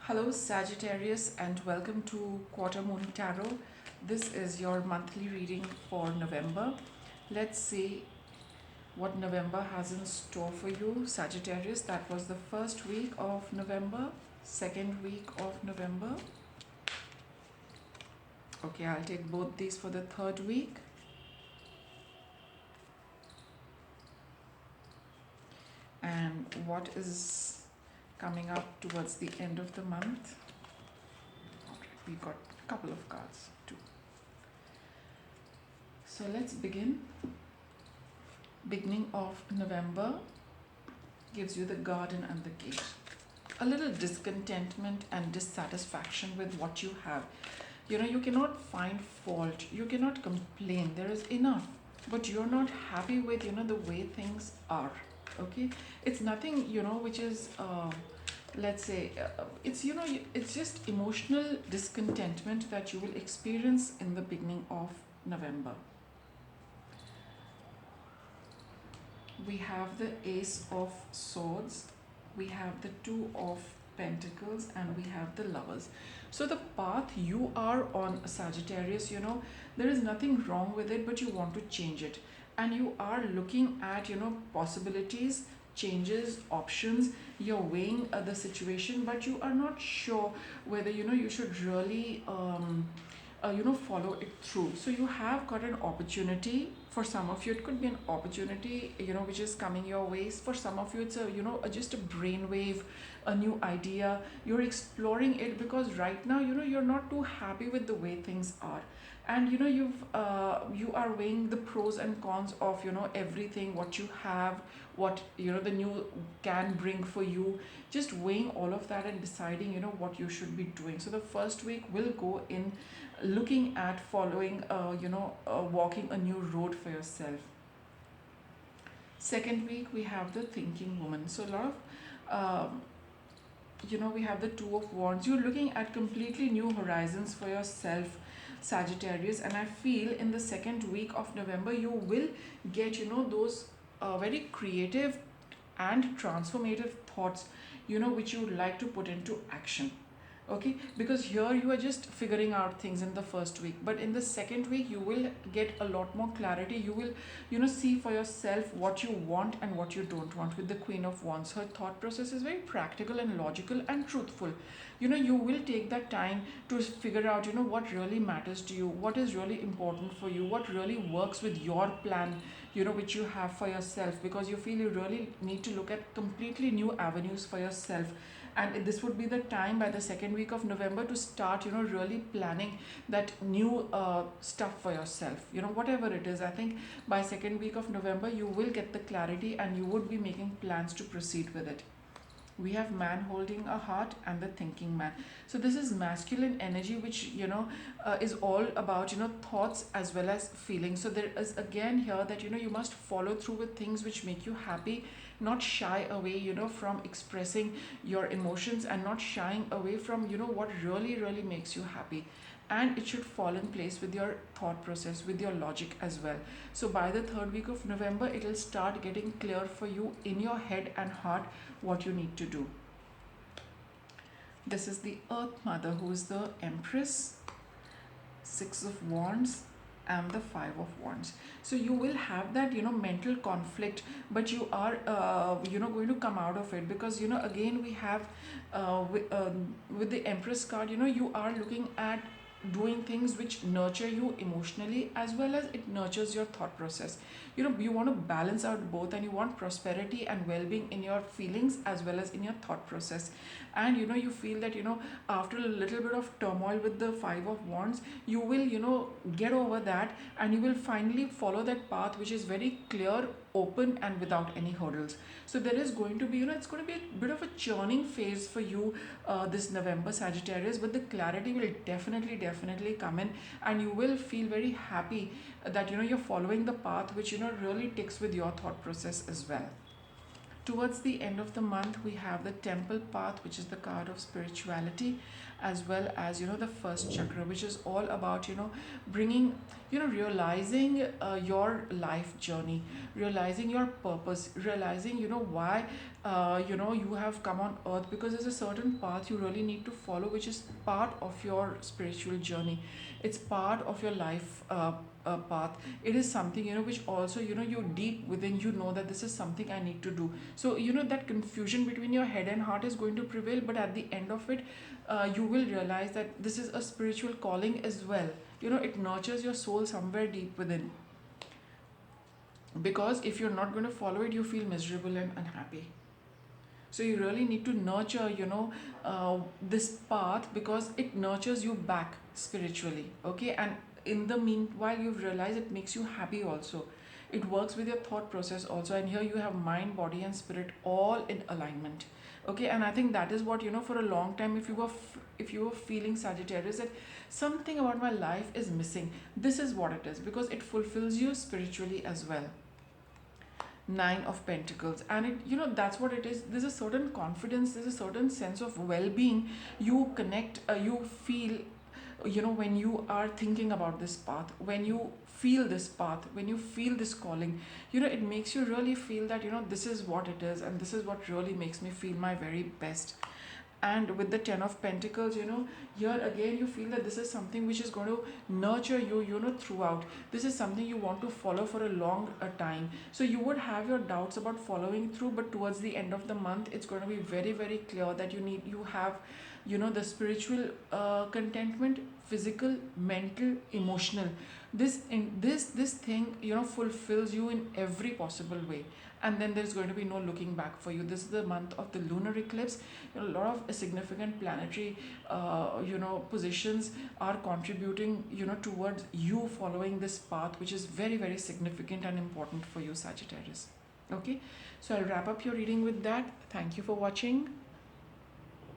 Hello, Sagittarius, and welcome to Quarter Moon Tarot. This is your monthly reading for November. Let's see what November has in store for you, Sagittarius. That was the first week of November, second week of November. Okay, I'll take both these for the third week. And what is coming up towards the end of the month? We got a couple of cards too. So let's begin. Beginning of November gives you the garden and the gate. A little discontentment and dissatisfaction with what you have. You cannot find fault, you cannot complain, there is enough, but you're not happy with, the way things are. Okay, it's nothing, which is, let's say, it's just emotional discontentment that you will experience in the beginning of November. We have the Ace of Swords, we have the Two of Pentacles, and we have the Lovers. So the path you are on, Sagittarius, there is nothing wrong with it, but you want to change it. And you are looking at, possibilities, changes, options. You're weighing the situation, but you are not sure whether, you should really follow it through. So you have got an opportunity. For some of you it could be an opportunity, which is coming your ways. For some of you it's just a brainwave, a new idea. You're exploring it because right now, you're not too happy with the way things are. And you are weighing the pros and cons of everything, what you have, what the new can bring for you. Just weighing all of that and deciding what you should be doing. So the first week will go in looking at following, walking a new road for yourself. Second week we have the thinking woman. So a lot of we have the Two of Wands. You're looking at completely new horizons for yourself, Sagittarius, and I feel in the second week of November you will get those very creative and transformative thoughts, which you would like to put into action. Okay, because here you are just figuring out things in the first week, but in the second week you will get a lot more clarity. You will see for yourself what you want and what you don't want. With the Queen of Wands, her thought process is very practical and logical and truthful. You will take that time to figure out what really matters to you, what is really important for you, what really works with your plan, which you have for yourself, because you feel you really need to look at completely new avenues for yourself. And this would be the time by the second week of November to start really planning that new stuff for yourself, whatever it is. I think by second week of November you will get the clarity and you would be making plans to proceed with it. We have man holding a heart and the thinking man. So this is masculine energy, which is all about thoughts as well as feelings. So there is again here that you must follow through with things which make you happy, not shy away from expressing your emotions, and not shying away from what really makes you happy. And it should fall in place with your thought process, with your logic as well. So by the third week of November it will start getting clear for you in your head and heart what you need to do. This is the Earth Mother, who is the Empress, Six of Wands, and the Five of Wands. So you will have that mental conflict, but you are going to come out of it, because again we have with the Empress card, you are looking at doing things which nurture you emotionally as well as it nurtures your thought process. You want to balance out both, and you want prosperity and well-being in your feelings as well as in your thought process. And you feel that after a little bit of turmoil with the Five of Wands, you will get over that, and you will finally follow that path which is very clear, open, and without any hurdles. So there is going to be it's going to be a bit of a churning phase for you this November, Sagittarius, but the clarity will definitely come in, and you will feel very happy that you're following the path which really ticks with your thought process as well. Towards the end of the month we have the Temple path, which is the card of spirituality, as well as the first chakra, which is all about bringing realizing your life journey, realizing your purpose, realizing why you have come on earth because there's a certain path you really need to follow, which is part of your spiritual journey. It's part of your life path. It is something, which also, you deep within, that this is something I need to do. So, that confusion between your head and heart is going to prevail, but at the end of it, you will realize that this is a spiritual calling as well. It nurtures your soul somewhere deep within, because if you're not going to follow it, you feel miserable and unhappy. So you really need to nurture, this path, because it nurtures you back spiritually. Okay, and in the meanwhile, you've realized it makes you happy also. It works with your thought process also, and here you have mind, body, and spirit all in alignment. Okay, and I think that is what, for a long time, if you were feeling, Sagittarius, that something about my life is missing, this is what it is, because it fulfills you spiritually as well. Nine of Pentacles, and it, that's what it is. There's a certain confidence, there's a certain sense of well-being you connect, you feel, when you are thinking about this path, when you feel this path, when you feel this calling, it makes you really feel that, this is what it is, and this is what really makes me feel my very best. And with the Ten of Pentacles, here again you feel that this is something which is going to nurture you, throughout. This is something you want to follow for a long time. So you would have your doubts about following through, but towards the end of the month, it's going to be very, very clear that you have, the spiritual contentment, physical, mental, emotional. This thing, fulfills you in every possible way. And then there's going to be no looking back for you. This is the month of the lunar eclipse. A lot of significant planetary positions are contributing, towards you following this path, which is very, very significant and important for you, Sagittarius. Okay, so I'll wrap up your reading with that. Thank you for watching.